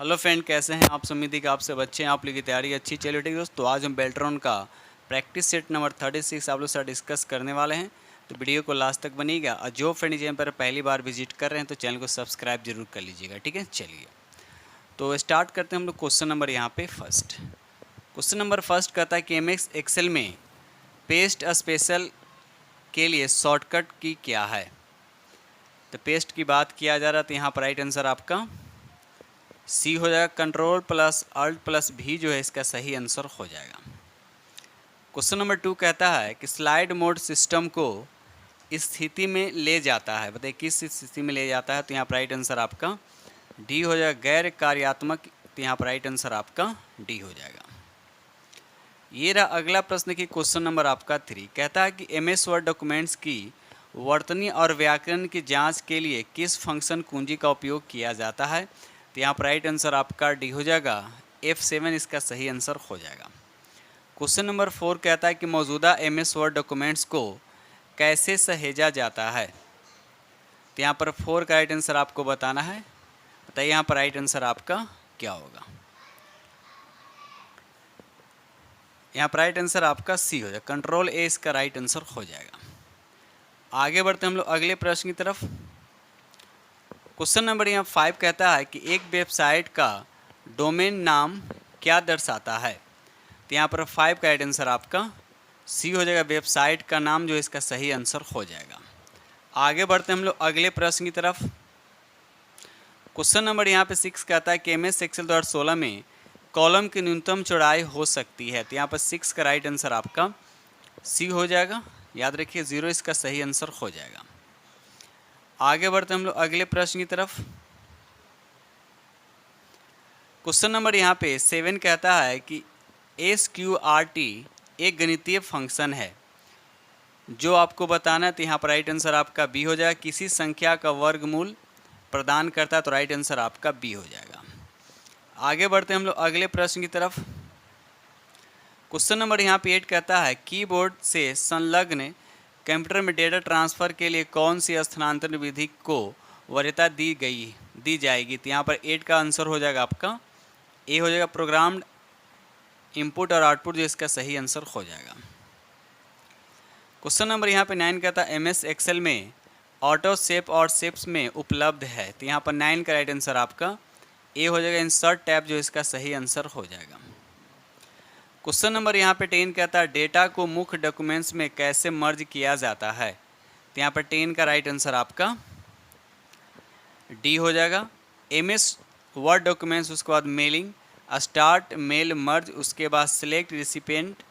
Hello friend, कैसे हैं आप? उम्मीद है कि आप सब अच्छे हैं, आप लोग की तैयारी अच्छी चल रही है। दोस्तों आज हम बेल्ट्रॉन का प्रैक्टिस सेट नंबर 36 आप लोग से डिस्कस करने वाले हैं, तो वीडियो को लास्ट तक बनिएगा। और जो फ्रेंड चैनल पर पहली बार विजिट कर रहे हैं तो चैनल को सब्सक्राइब जरूर कर लीजिएगा, ठीक है। चलिए तो स्टार्ट करते हैं हम लोग। क्वेश्चन नंबर यहाँ पे फर्स्ट, क्वेश्चन नंबर फर्स्ट कहता है कि एमएस एक्सेल में पेस्ट स्पेशल के लिए शॉर्टकट की क्या है। तो पेस्ट की बात किया जा रहा है, तो यहाँ पर राइट आंसर आपका सी हो जाएगा। कंट्रोल प्लस अल्ट प्लस भी जो है इसका सही आंसर हो जाएगा। क्वेश्चन नंबर 2 कहता है कि स्लाइड मोड सिस्टम को स्थिति में ले जाता है। बताइए किस स्थिति में ले जाता है। तो यहाँ पर राइट आंसर आपका डी हो जाएगा, गैर कार्यात्मक। तो यहाँ पर राइट आंसर आपका डी हो जाएगा। ये रहा अगला प्रश्न की क्वेश्चन नंबर आपका 3 कहता है कि एमएस वर्ड डॉक्यूमेंट्स की वर्तनी और व्याकरण की जांच के लिए किस फंक्शन कुंजी का उपयोग किया जाता है। तो यहाँ पर राइट आंसर आपका डी हो जाएगा, F7 इसका सही आंसर हो जाएगा। क्वेश्चन नंबर 4 कहता है कि मौजूदा एमएस वर्ड डॉक्यूमेंट्स को कैसे सहेजा जाता है। तो यहाँ पर 4 का राइट आंसर आपको बताना है। बताइए यहाँ पर राइट आंसर आपका क्या होगा। यहाँ पर राइट आंसर आपका सी हो जाएगा, कंट्रोल ए इसका राइट आंसर हो जाएगा। आगे बढ़ते हम लोग अगले प्रश्न की तरफ। क्वेश्चन नंबर यहाँ 5 कहता है कि एक वेबसाइट का डोमेन नाम क्या दर्शाता है। तो यहाँ पर 5 का राइट आंसर आपका सी हो जाएगा, वेबसाइट का नाम जो इसका सही आंसर हो जाएगा। आगे बढ़ते हम लोग अगले प्रश्न की तरफ। क्वेश्चन नंबर यहाँ पे 6 कहता है कि एमएस एक्सेल 2016 में कॉलम की न्यूनतम चौड़ाई हो सकती है। तो यहाँ पर 6 का राइट आंसर आपका सी हो जाएगा। याद रखिए 0 इसका सही आंसर हो जाएगा। आगे बढ़ते हम लोग अगले प्रश्न की तरफ। क्वेश्चन नंबर यहाँ पे 7 कहता है कि SQRT एक गणितीय फंक्शन है जो आपको बताना है। तो यहाँ पर राइट आंसर आपका बी हो जाएगा, किसी संख्या का वर्गमूल प्रदान करता है। तो राइट आंसर आपका बी हो जाएगा। आगे बढ़ते हम लोग अगले प्रश्न की तरफ। क्वेश्चन नंबर यहाँ पे 8 कहता है कीबोर्ड से संलग्न कंप्यूटर में डेटा ट्रांसफ़र के लिए कौन सी स्थानांतरण विधि को वरीयता दी जाएगी। तो यहाँ पर 8 का आंसर हो जाएगा आपका ए हो जाएगा, प्रोग्राम्ड इनपुट और आउटपुट जो इसका सही आंसर हो जाएगा। क्वेश्चन नंबर यहाँ पे 9 कहता है एमएस एक्सेल में ऑटो शेप और शेप्स में उपलब्ध है। तो यहाँ पर 9 का राइट आंसर आपका ए हो जाएगा, इंसर्ट टैब जो इसका सही आंसर हो जाएगा। क्वेश्चन नंबर यहाँ पे 10 कहता है डेटा को मुख्य डॉक्यूमेंट्स में कैसे मर्ज किया जाता है। तो यहाँ पर 10 का राइट आंसर आपका डी हो जाएगा, एमएस वर्ड डॉक्यूमेंट्स, उसके बाद मेलिंग, स्टार्ट मेल मर्ज, उसके बाद select recipient,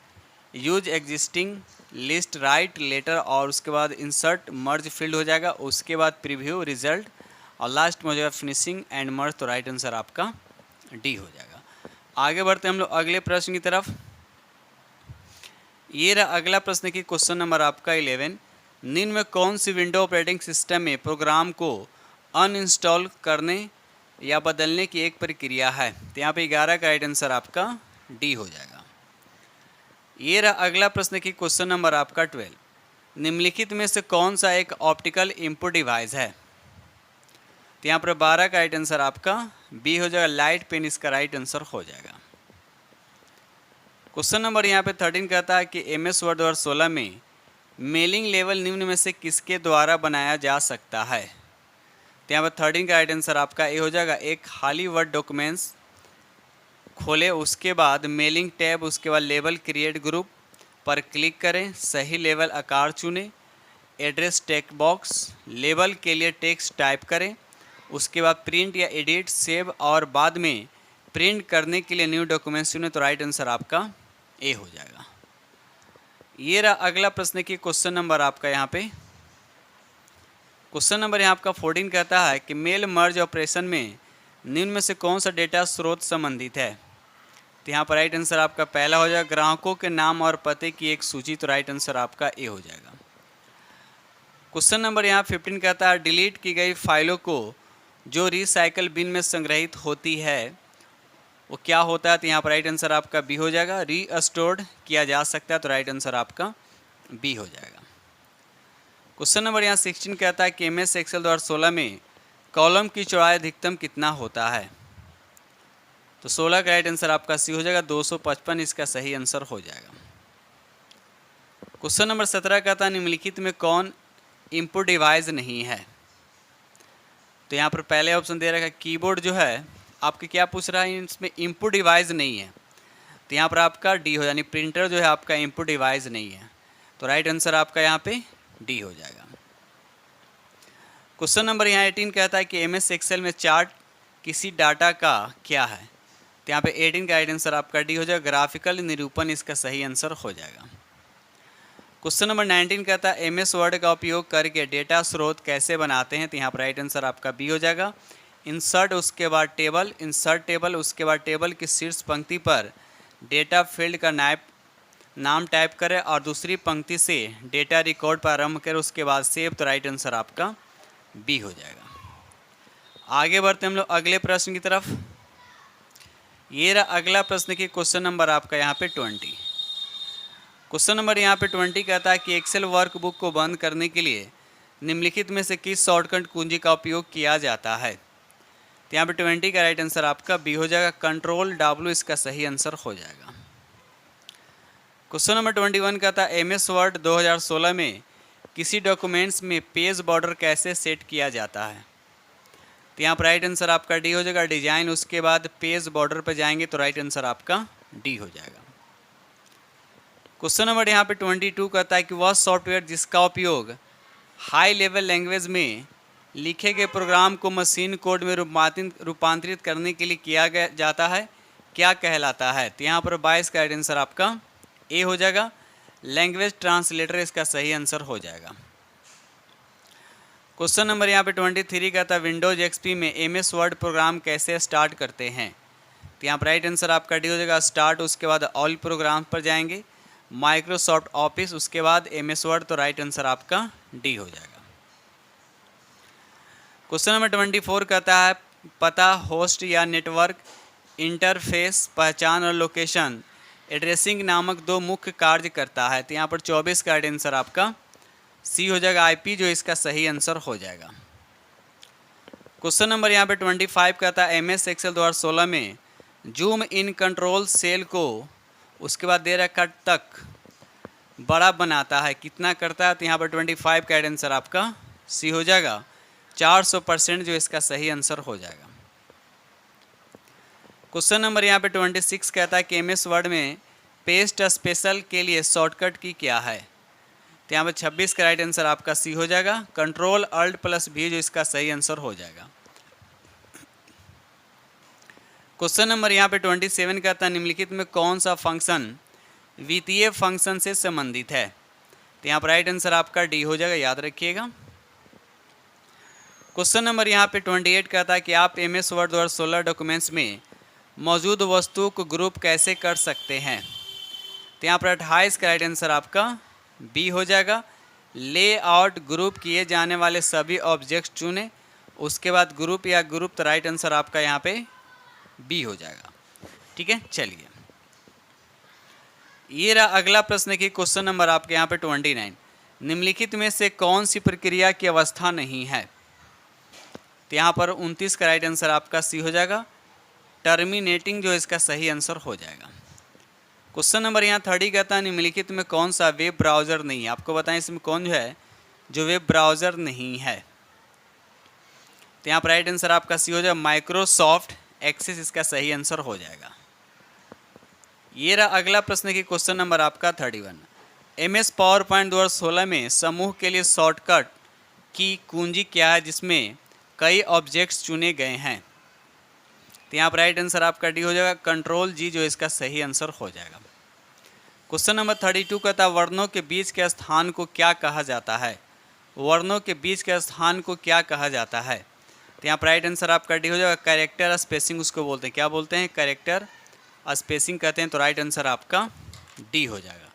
use existing list, write letter, और उसके बाद इंसर्ट मर्ज फील्ड हो जाएगा। उसके बाद प्रीव्यू रिजल्ट और लास्ट में हो जाएगा फिनिशिंग एंड मर्ज। तो राइट आंसर आपका डी हो जाएगा। आगे बढ़ते हम लोग अगले प्रश्न की तरफ। ये रहा अगला प्रश्न की क्वेश्चन नंबर आपका 11, निम्न में कौन सी विंडो ऑपरेटिंग सिस्टम में प्रोग्राम को अनइंस्टॉल करने या बदलने की एक प्रक्रिया है। तो यहाँ पे 11 का राइट आंसर आपका डी हो जाएगा। ये रहा अगला प्रश्न की क्वेश्चन नंबर आपका 12, निम्नलिखित में से कौन सा एक ऑप्टिकल इनपुट डिवाइस है। तो यहाँ पर 12 का राइट आंसर आपका बी हो जाएगा, लाइट पेन इसका राइट आंसर हो जाएगा। क्वेश्चन नंबर यहाँ पे 13 कहता है कि एमएस वर्ड 2016 में मेलिंग लेवल निम्न में से किसके द्वारा बनाया जा सकता है। तो यहाँ पर 13 का राइट आंसर आपका ए हो जाएगा, एक खाली वर्ड डॉक्यूमेंट्स खोले, उसके बाद मेलिंग टैब, उसके बाद लेवल क्रिएट ग्रुप पर क्लिक करें, सही लेवल आकार चुनें, एड्रेस टेक्स्ट बॉक्स, लेवल के लिए टेक्स्ट टाइप करें, उसके बाद प्रिंट या एडिट सेव और बाद में प्रिंट करने के लिए न्यू डॉक्यूमेंट्स चुनें। तो राइट आंसर आपका ए हो जाएगा। ये रहा अगला प्रश्न की क्वेश्चन नंबर आपका यहाँ पे क्वेश्चन नंबर यहाँ आपका 14 कहता है कि मेल मर्ज ऑपरेशन में निम्न में से कौन सा डेटा स्रोत संबंधित है। तो यहाँ पर राइट आंसर आपका पहला हो जाएगा, ग्राहकों के नाम और पते की एक सूची। तो राइट आंसर आपका ए हो जाएगा। क्वेश्चन नंबर यहाँ 15 कहता है डिलीट की गई फाइलों को जो रिसाइकल बिन में संग्रहित होती है वो क्या होता है। तो यहाँ पर राइट आंसर आपका बी हो जाएगा, रीस्टोर्ड किया जा सकता है। तो राइट आंसर आपका बी हो जाएगा। क्वेश्चन नंबर यहाँ 16 कहता है कि एमएस एक्सेल 2016 में कॉलम की चौड़ाई अधिकतम कितना होता है। तो 16 का राइट आंसर आपका सी हो जाएगा, 255 इसका सही आंसर हो जाएगा। क्वेश्चन नंबर 17 का था निम्नलिखित में कौन इनपुट डिवाइस नहीं है। तो यहाँ पर पहले ऑप्शन दे रखा है कीबोर्ड जो है आपके क्या पूछ रहा है, इसमें इनपुट डिवाइस नहीं है, तो यहाँ पर आपका डी हो, यानी प्रिंटर जो है आपका इनपुट डिवाइस नहीं है, तो राइट आंसर आपका यहाँ पे डी हो जाएगा। क्वेश्चन नंबर यहाँ 18 कहता है कि एमएस एक्सेल में चार्ट किसी डाटा का क्या है, तो यहाँ पे 18 का राइट आंसर आपका डी हो जाएगा, ग्राफिकल निरूपण इसका सही आंसर हो जाएगा। क्वेश्चन नंबर 19 कहता है एमएस वर्ड का उपयोग करके डेटा स्रोत कैसे बनाते हैं, तो यहाँ पर राइट आंसर आपका बी हो जाएगा। इंसर्ट उसके बाद टेबल, इंसर्ट टेबल उसके बाद टेबल की शीर्ष पंक्ति पर डेटा फील्ड का नाम टाइप करें और दूसरी पंक्ति से डेटा रिकॉर्ड प्रारंभ करें, उसके बाद सेव, तो राइट आंसर आपका बी हो जाएगा। आगे बढ़ते हम लोग अगले प्रश्न की तरफ। ये रहा अगला प्रश्न की क्वेश्चन नंबर आपका यहाँ पे 20। क्वेश्चन नंबर यहाँ पे 20 कहता है कि एक्सेल वर्कबुक को बंद करने के लिए निम्नलिखित में से किस शॉर्टकट कुंजी का उपयोग किया जाता है, तो यहाँ पे 20 का राइट आंसर आपका बी हो जाएगा, कंट्रोल W इसका सही आंसर हो जाएगा। क्वेश्चन नंबर 21 कहता है एमएस वर्ड 2016 में किसी डॉक्यूमेंट्स में पेज बॉर्डर कैसे सेट किया जाता है, तो यहाँ पर राइट आंसर आपका डी हो जाएगा, डिजाइन उसके बाद पेज बॉर्डर पर जाएंगे तो राइट आंसर आपका डी हो जाएगा। क्वेश्चन नंबर यहाँ पे 22 कहता है कि वह सॉफ्टवेयर जिसका उपयोग हाई लेवल लैंग्वेज में लिखे गए प्रोग्राम को मशीन कोड में रूपांतरित करने के लिए किया जाता है क्या कहलाता है, तो यहाँ पर 22 का राइट आंसर आपका ए हो जाएगा, लैंग्वेज ट्रांसलेटर इसका सही आंसर हो जाएगा। क्वेश्चन नंबर यहाँ पे 23 का था विंडोज एक्सपी में एमएस वर्ड प्रोग्राम कैसे स्टार्ट करते हैं, तो यहाँ पर राइट आंसर आपका डी हो जाएगा, स्टार्ट उसके बाद ऑल प्रोग्राम पर जाएंगे, माइक्रोसॉफ्ट ऑफिस उसके बाद एमएस वर्ड, तो राइट आंसर आपका डी हो जाएगा। क्वेश्चन नंबर 24 कहता है पता, होस्ट या नेटवर्क इंटरफेस, पहचान और लोकेशन एड्रेसिंग नामक दो मुख्य कार्य करता है, तो यहाँ पर 24 का राइट आंसर आपका सी हो जाएगा, आईपी जो इसका सही आंसर हो जाएगा। क्वेश्चन नंबर यहाँ पे 25 कहता है एमएस एक्सेल 2016 में जूम इन कंट्रोल सेल को उसके बाद दे रखा तक बड़ा बनाता है, कितना करता है, तो यहाँ पर 25 का आंसर आपका सी हो जाएगा, 400% जो इसका सही आंसर हो जाएगा। क्वेश्चन नंबर यहाँ पे 26 कहता है कि एमएस वर्ड में पेस्ट स्पेशल के लिए शॉर्टकट की क्या है, तो यहाँ पर 26 का राइट आंसर आपका सी हो जाएगा, कंट्रोल अल्ट प्लस भी जो इसका सही आंसर हो जाएगा। क्वेश्चन नंबर यहाँ पे 27 कहता है निम्नलिखित में कौन सा फंक्शन द्वितीय फंक्शन से संबंधित है, तो यहाँ पर राइट आंसर आपका डी हो जाएगा, याद रखिएगा। क्वेश्चन नंबर यहाँ पे 28 कहता है कि आप एमएस वर्ड 2016 डॉक्यूमेंट्स में मौजूद वस्तुओं को ग्रुप कैसे कर सकते हैं, तो यहाँ पर 28 का राइट आंसर आपका बी हो जाएगा, लेआउट ग्रुप किए जाने वाले सभी ऑब्जेक्ट्स चुने उसके बाद ग्रुप या ग्रुप, तो राइट आंसर आपका यहाँ पे बी हो जाएगा। ठीक है, चलिए ये रहा अगला प्रश्न की क्वेश्चन नंबर आपके यहाँ पे 29, निम्नलिखित में से कौन सी प्रक्रिया की अवस्था नहीं है, तो यहाँ पर 29 का राइट आंसर आपका सी हो जाएगा, टर्मिनेटिंग जो इसका सही आंसर हो जाएगा। क्वेश्चन नंबर यहाँ 30 कहता है निम्नलिखित में कौन सा वेब ब्राउज़र नहीं है, आपको बताएं इसमें कौन जो है जो वेब ब्राउज़र नहीं है, तो यहाँ पर राइट आंसर आपका सी हो जाएगा, माइक्रोसॉफ्ट एक्सेस इसका सही आंसर हो जाएगा। ये रहा अगला प्रश्न की क्वेश्चन नंबर आपका 31, एमएस पावर पॉइंट 2016 में समूह के लिए शॉर्टकट की कुंजी क्या है जिसमें कई ऑब्जेक्ट्स चुने गए हैं, तो यहाँ पर राइट आंसर आपका डी हो जाएगा, कंट्रोल जी जो इसका सही आंसर हो जाएगा। क्वेश्चन नंबर 32 कहता है वर्णों के बीच के स्थान को क्या कहा जाता है, वर्णों के बीच के स्थान को क्या कहा जाता है, तो यहाँ पर राइट आंसर आपका डी हो जाएगा, कैरेक्टर स्पेसिंग उसको बोलते हैं, क्या बोलते हैं, कैरेक्टर स्पेसिंग कहते हैं, तो राइट आंसर आपका डी हो जाएगा।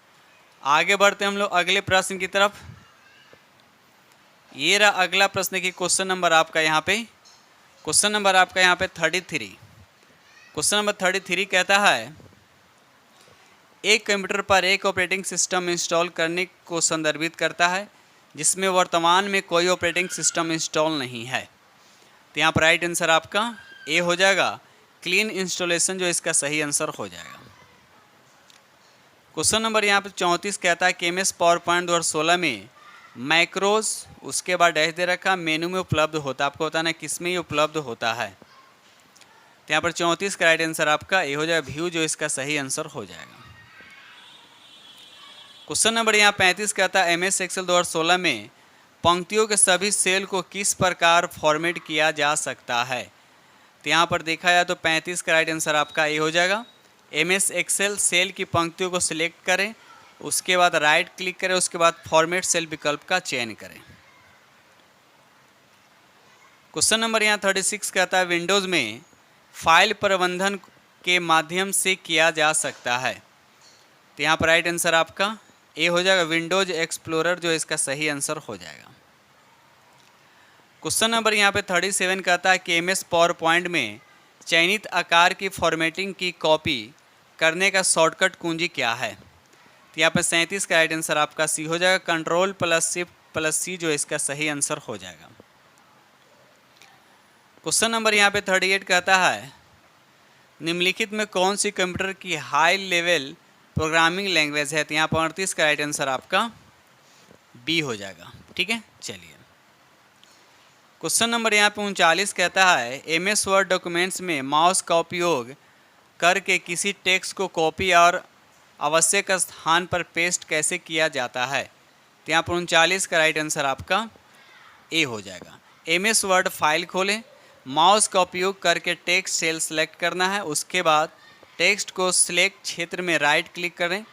आगे बढ़ते हैं हम लोग अगले प्रश्न की तरफ। ये रहा अगला प्रश्न की क्वेश्चन नंबर आपका यहाँ पे, क्वेश्चन नंबर आपका यहाँ पे 33। क्वेश्चन नंबर 33 कहता है एक कंप्यूटर पर एक ऑपरेटिंग सिस्टम इंस्टॉल करने को संदर्भित करता है जिसमें वर्तमान में कोई ऑपरेटिंग सिस्टम इंस्टॉल नहीं है, तो यहाँ पर राइट आंसर आपका ए हो जाएगा, क्लीन इंस्टॉलेशन जो इसका सही आंसर हो जाएगा। क्वेश्चन नंबर यहाँ पे 34 कहता है कि MS पावर पॉइंट 2016 में मैक्रोज उसके बाद डैश दे रखा मेनू में उपलब्ध होता है। आपको बताना है किस में ये उपलब्ध होता है। तो यहाँ पर 34 का राइट आंसर आपका ए हो जाएगा, व्यू जो इसका सही आंसर हो जाएगा। क्वेश्चन नंबर यहाँ 35 कहता है MS एक्सेल 2016 में पंक्तियों के सभी सेल को किस प्रकार फॉर्मेट किया जा सकता है। तो यहाँ पर देखा जाए तो 35 का राइट आंसर आपका ए हो जाएगा। MS एक्सेल सेल की पंक्तियों को सिलेक्ट करें, उसके बाद राइट क्लिक करें, उसके बाद फॉर्मेट सेल विकल्प का चयन करें। क्वेश्चन नंबर यहाँ 36 कहता है विंडोज़ में फाइल प्रबंधन के माध्यम से किया जा सकता है। तो यहाँ पर राइट आंसर आपका ए हो जाएगा, विंडोज एक्सप्लोरर जो इसका सही आंसर हो जाएगा। क्वेश्चन नंबर यहाँ पे 37 कहता है कि MS पावर पॉइंट में चयनित आकार की फॉर्मेटिंग की कॉपी करने का शॉर्टकट कुंजी क्या है। तो यहाँ पर 37 का राइट आंसर आपका सी हो जाएगा, Ctrl+Shift+C जो इसका सही आंसर हो जाएगा। क्वेश्चन नंबर यहाँ पे 38 कहता है निम्नलिखित में कौन सी कंप्यूटर की हाई लेवल प्रोग्रामिंग लैंग्वेज है। तो यहाँ पर 38 का राइट आंसर आपका बी हो जाएगा। ठीक है, चलिए क्वेश्चन नंबर यहाँ पे 39 कहता है MS वर्ड डॉक्यूमेंट्स में माउस का उपयोग करके किसी टेक्स्ट को कॉपी और आवश्यक स्थान पर पेस्ट कैसे किया जाता है। तो यहाँ पर 39 का राइट आंसर आपका ए हो जाएगा। MS वर्ड फाइल खोलें, माउस का उपयोग करके टेक्स्ट सेल सेलेक्ट करना है, उसके बाद टेक्स्ट को सिलेक्ट क्षेत्र में राइट क्लिक करें,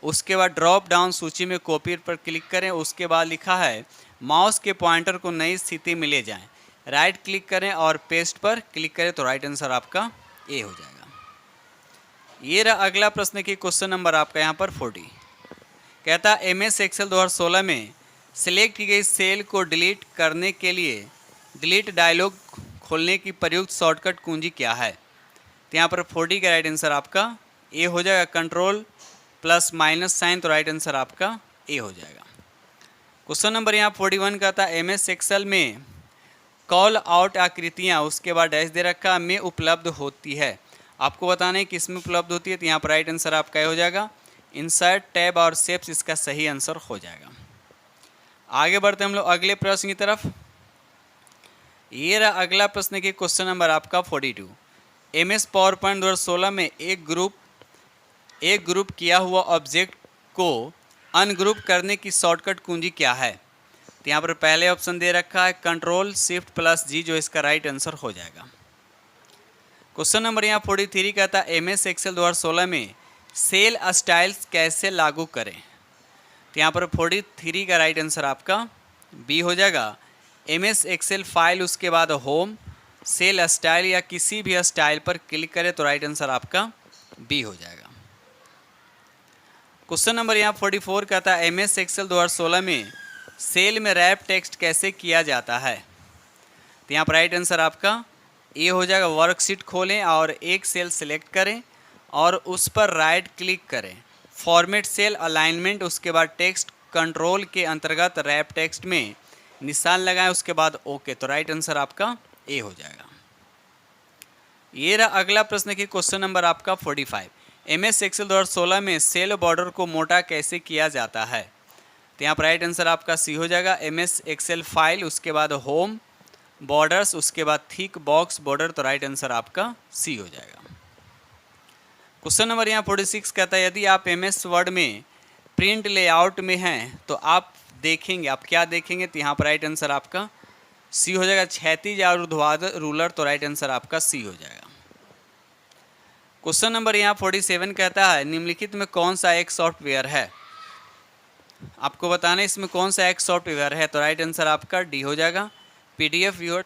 उसके बाद ड्रॉप डाउन सूची में कॉपी पर क्लिक करें, उसके बाद लिखा है माउस के पॉइंटर को नई स्थिति में ले जाएं, राइट क्लिक करें और पेस्ट पर क्लिक करें तो राइट आंसर आपका ए हो जाएगा। ये रहा अगला प्रश्न की क्वेश्चन नंबर आपका यहाँ पर 40 कहता है MS एक्सेल 2016 में सिलेक्ट की गई सेल को डिलीट करने के लिए डिलीट डायलॉग खोलने की प्रयुक्त शॉर्टकट कुंजी क्या है। तो यहाँ पर 40 का राइट आंसर आपका ए हो जाएगा, Ctrl+- तो राइट आंसर आपका ए हो जाएगा। क्वेश्चन नंबर यहाँ 41 का था MS एक्सेल में कॉल आउट आकृतियाँ उसके बाद डैश दे रखा में उपलब्ध होती है। आपको बताना है किस में उपलब्ध होती है। तो यहाँ पर राइट आंसर आपका हो जाएगा, इंसर्ट टैब और शेप्स इसका सही आंसर हो जाएगा। आगे बढ़ते हम लोग अगले प्रश्न की तरफ। ये रहा अगला प्रश्न की क्वेश्चन नंबर आपका 42 MS पावर पॉइंट 2016 में एक ग्रुप किया हुआ ऑब्जेक्ट को अनग्रुप करने की शॉर्टकट कुंजी क्या है। तो यहाँ पर पहले ऑप्शन दे रखा है Ctrl+Shift+G जो इसका राइट आंसर हो जाएगा। क्वेश्चन नंबर यहाँ 43 कहता है MS एक्सेल 2016 में सेल स्टाइल्स कैसे लागू करें। तो यहाँ पर 43 का राइट आंसर आपका बी हो जाएगा, MS एक्सेल फाइल उसके बाद होम सेल स्टाइल या किसी भी स्टाइल पर क्लिक करें तो राइट आंसर आपका बी हो जाएगा। क्वेश्चन नंबर यहाँ 44 कहता है MS एक्सेल 2016 में सेल में रैप टेक्स्ट कैसे किया जाता है। तो यहाँ पर राइट आंसर आपका ए हो जाएगा, वर्कशीट खोलें और एक सेल सेलेक्ट करें और उस पर राइट क्लिक करें, फॉर्मेट सेल अलाइनमेंट, उसके बाद टेक्स्ट कंट्रोल के अंतर्गत रैप टेक्स्ट में निशान लगाएं, उसके बाद ओके, तो राइट आंसर आपका ए हो जाएगा। ये रहा अगला प्रश्न की क्वेश्चन नंबर आपका 45 MS एक्सेल 2016 में सेल बॉर्डर को मोटा कैसे किया जाता है। तो यहाँ पर राइट आंसर आपका सी हो जाएगा, MS एक्सेल फाइल उसके बाद होम बॉर्डर्स उसके बाद थिक बॉक्स बॉर्डर, तो राइट आंसर आपका सी हो जाएगा। क्वेश्चन नंबर यहाँ 46 कहता है यदि आप MS वर्ड में प्रिंट लेआउट में हैं तो आप क्या देखेंगे। तो यहाँ पर राइट आंसर आपका सी हो जाएगा, क्षैतिज और ऊर्ध्वाधर रूलर, तो राइट आंसर आपका सी हो जाएगा। क्वेश्चन नंबर यहाँ 47 कहता है निम्नलिखित में कौन सा एक सॉफ्टवेयर है। आपको बताना है इसमें कौन सा एक सॉफ्टवेयर है, तो राइट आंसर आपका डी हो जाएगा, PDF व्यूअर।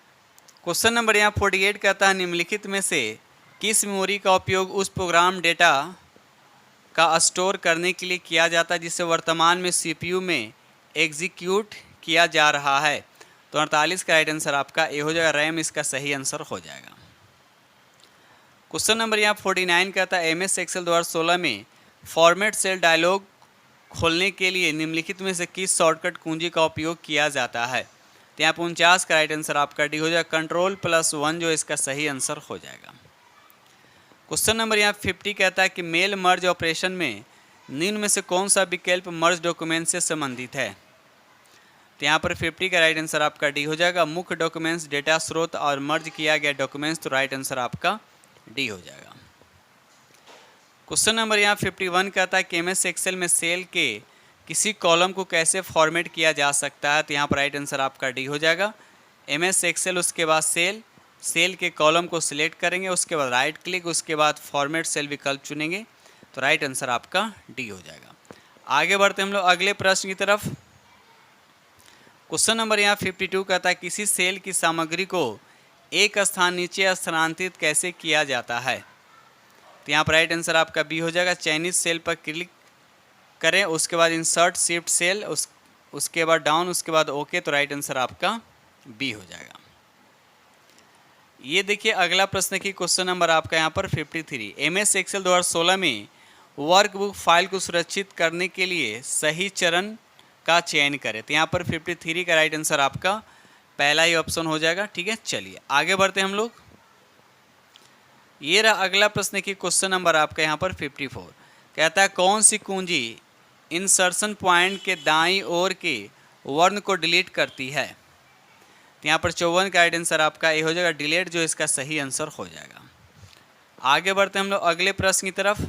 क्वेश्चन नंबर यहाँ 48 कहता है निम्नलिखित में से किस मेमोरी का उपयोग उस प्रोग्राम डेटा का स्टोर करने के लिए किया जाता है जिसे वर्तमान में CPU में एग्जीक्यूट किया जा रहा है। तो 48 का राइट आंसर आपका ए हो जाएगा, रैम इसका सही आंसर हो जाएगा। क्वेश्चन नंबर यहाँ 49 कहता है MS एक्सेल 2016 में फॉर्मेट सेल डायलॉग खोलने के लिए निम्नलिखित में से किस शॉर्टकट कुंजी का उपयोग किया जाता है। तो यहाँ 49 का राइट आंसर आपका डी हो जाएगा, Ctrl+1 जो इसका सही आंसर हो जाएगा। क्वेश्चन नंबर यहाँ 50 कहता है कि मेल मर्ज ऑपरेशन में निम्न में से कौन सा विकल्प मर्ज डॉक्यूमेंट से संबंधित है। तो यहाँ पर 50 का राइट आंसर आपका डी हो जाएगा। मुख्य डॉक्यूमेंट्स, डेटा स्रोत और मर्ज किया गया डॉक्यूमेंट्स, तो राइट आंसर आपका डी हो जाएगा। क्वेश्चन नंबर यहाँ 51 कहता है कि एमएस एक्सेल में सेल के किसी कॉलम को कैसे फॉर्मेट किया जा सकता है। तो यहाँ पर राइट आंसर आपका डी हो जाएगा। एमएस एक्सेल, उसके बाद सेल के कॉलम को सिलेक्ट करेंगे, उसके बाद राइट क्लिक, उसके बाद फॉर्मेट सेल विकल्प चुनेंगे, तो राइट आंसर आपका डी हो जाएगा। आगे बढ़ते हम लोग अगले प्रश्न की तरफ। क्वेश्चन नंबर यहाँ 52 कहता है किसी सेल की सामग्री को एक स्थान नीचे स्थानांतरित कैसे किया जाता है। तो यहाँ पर राइट आंसर आपका बी हो जाएगा। चयनित सेल पर क्लिक करें, उसके बाद इंसर्ट शिफ्ट सेल, उसके बाद डाउन, उसके बाद ओके, तो राइट आंसर आपका बी हो जाएगा। ये देखिए अगला प्रश्न की क्वेश्चन नंबर आपका यहाँ पर 53। एमएस एक्सेल 2016 में वर्कबुक फाइल को सुरक्षित करने के लिए सही चरण का चयन करें। तो यहाँ पर 53 का राइट आंसर आपका पहला ही ऑप्शन हो जाएगा। ठीक है, चलिए आगे बढ़ते हैं हम लोग। ये रहा अगला प्रश्न की क्वेश्चन नंबर आपका यहाँ पर 54। कहता है कौन सी कुंजी इंसर्शन पॉइंट के दाईं ओर के वर्ण को डिलीट करती है। तो यहाँ पर 54 का राइट आंसर आपका ए हो जाएगा, डिलीट, जो इसका सही आंसर हो जाएगा। आगे बढ़ते हैं हम लोग अगले प्रश्न की तरफ।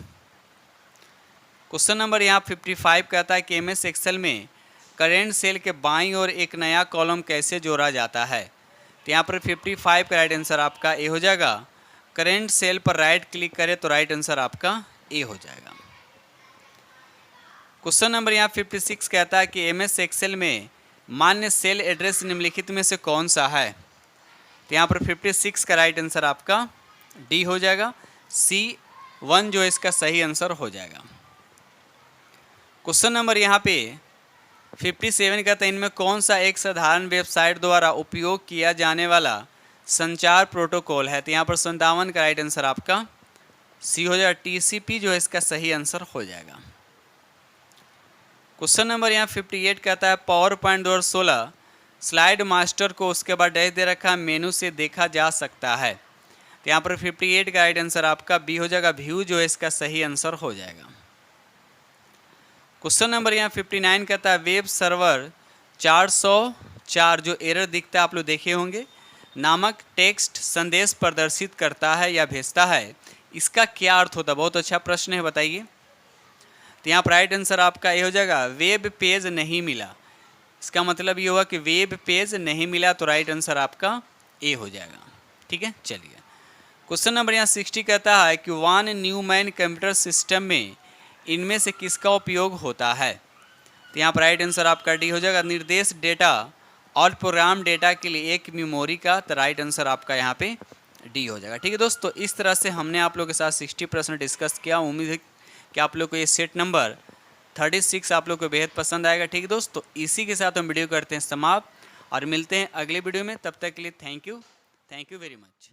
क्वेश्चन नंबर यहाँ 55 कहता है कि एमएस एक्सेल में करेंट सेल के बाईं ओर एक नया कॉलम कैसे जोड़ा जाता है। तो यहाँ पर 55 का राइट आंसर आपका ए हो जाएगा। करेंट सेल पर राइट क्लिक करें तो राइट आंसर आपका ए हो जाएगा। क्वेश्चन नंबर यहाँ 56 कहता है कि एमएस एक्सेल में मान्य सेल एड्रेस निम्नलिखित में से कौन सा है। तो यहाँ पर 56 का राइट आंसर आपका डी हो जाएगा, C1 जो इसका सही आंसर हो जाएगा। क्वेश्चन नंबर यहाँ पे 57 कहता है इनमें कौन सा एक साधारण वेबसाइट द्वारा उपयोग किया जाने वाला संचार प्रोटोकॉल है। तो यहाँ पर 57 का राइट आंसर आपका सी हो जाएगा, TCP जो है इसका सही आंसर हो जाएगा। क्वेश्चन नंबर यहाँ 58 कहता है पावर पॉइंट 2016 स्लाइड मास्टर को उसके बाद डैश दे रखा मेनू से देखा जा सकता है। तो यहाँ पर 58 का राइट आंसर आपका बी हो जाएगा, व्यू जो है इसका सही आंसर हो जाएगा। क्वेश्चन नंबर यहाँ 59 कहता है वेब सर्वर 404 जो एरर दिखता है आप लोग देखे होंगे नामक टेक्स्ट संदेश प्रदर्शित करता है या भेजता है, इसका क्या अर्थ होता है। बहुत अच्छा प्रश्न है, बताइए। तो यहाँ पर राइट आंसर आपका ये हो जाएगा, वेब पेज नहीं मिला। इसका मतलब ये हुआ कि वेब पेज नहीं मिला, तो राइट आंसर आपका ए हो जाएगा। ठीक है, चलिए क्वेश्चन नंबर यहाँ 60 कहता है कि वन न्यूमैन कंप्यूटर सिस्टम में इनमें से किसका उपयोग होता है। तो यहाँ पर राइट आंसर आपका डी हो जाएगा, निर्देश डेटा और प्रोग्राम डेटा के लिए एक मेमोरी का, तो राइट आंसर आपका यहाँ पे डी हो जाएगा। ठीक है दोस्तों, इस तरह से हमने आप लोगों के साथ 60 प्रश्न डिस्कस किया। उम्मीद है कि आप लोग को ये सेट नंबर 36 आप लोग को बेहद पसंद आएगा। ठीक है दोस्तों, इसी के साथ हम वीडियो करते हैं समाप्त और मिलते हैं अगले वीडियो में। तब तक के लिए थैंक यू वेरी मच।